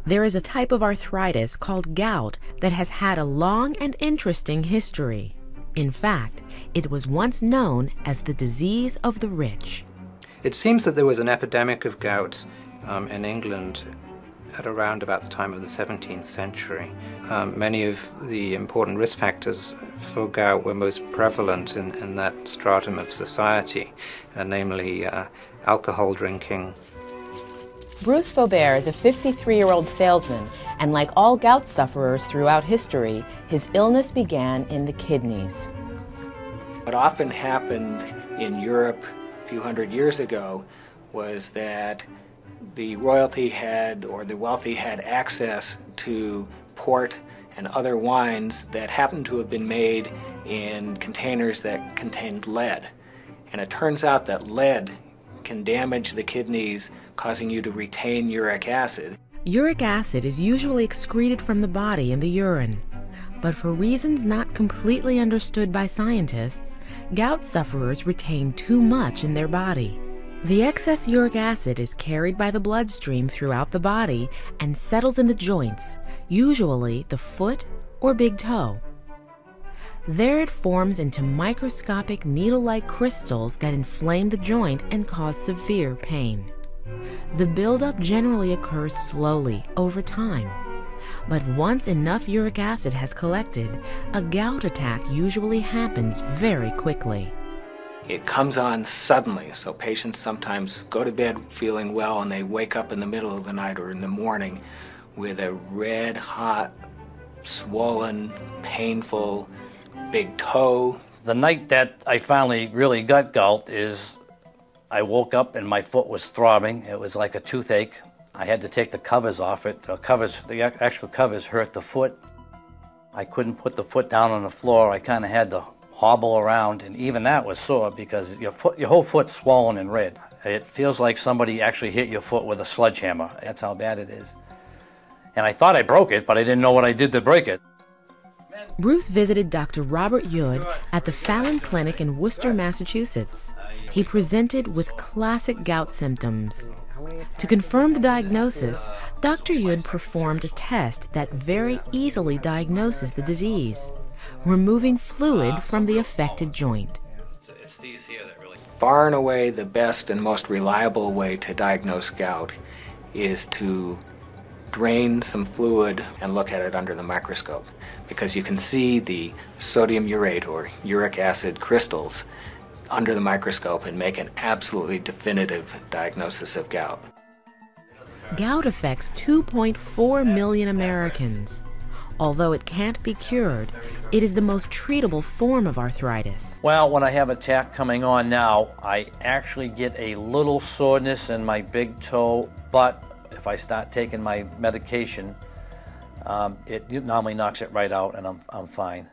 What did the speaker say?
There is a type of arthritis called gout that has had a long and interesting history. In fact, it was once known as the disease of the rich. It seems that there was an epidemic of gout in England at around about the time of the 17th century. Many of the important risk factors for gout were most prevalent in that stratum of society, namely alcohol drinking. Bruce Faubert is a 53-year-old salesman, and like all gout sufferers throughout history, his illness began in the kidneys. What often happened in Europe a few hundred years ago was that the royalty had, or the wealthy had, access to port and other wines that happened to have been made in containers that contained lead. And it turns out that lead can damage the kidneys, causing you to retain uric acid. Uric acid is usually excreted from the body in the urine. But for reasons not completely understood by scientists, gout sufferers retain too much in their body. The excess uric acid is carried by the bloodstream throughout the body and settles in the joints, usually the foot or big toe. There it forms into microscopic needle-like crystals that inflame the joint and cause severe pain. The buildup generally occurs slowly over time. But once enough uric acid has collected, a gout attack usually happens very quickly. It comes on suddenly, so patients sometimes go to bed feeling well and they wake up in the middle of the night or in the morning with a red hot, swollen, painful, big toe. The night that I finally really got gout is I woke up and my foot was throbbing. It was like a toothache. I had to take the covers off it. The actual covers hurt the foot. I couldn't put the foot down on the floor. I kind of had to hobble around, and even that was sore because your whole foot's swollen and red. It feels like somebody actually hit your foot with a sledgehammer. That's how bad it is. And I thought I broke it, but I didn't know what I did to break it. Bruce visited Dr. Robert Yood at the Fallon Clinic in Worcester, Massachusetts. He presented with classic gout symptoms. To confirm the diagnosis, Dr. Yood performed a test that very easily diagnoses the disease, removing fluid from the affected joint. Far and away the best and most reliable way to diagnose gout is to drain some fluid and look at it under the microscope, because you can see the sodium urate or uric acid crystals under the microscope and make an absolutely definitive diagnosis of gout. Gout affects 2.4 million Americans. Although it can't be cured, it is the most treatable form of arthritis. Well, when I have an attack coming on now, I actually get a little soreness in my big toe, but if I start taking my medication, it normally knocks it right out and I'm fine.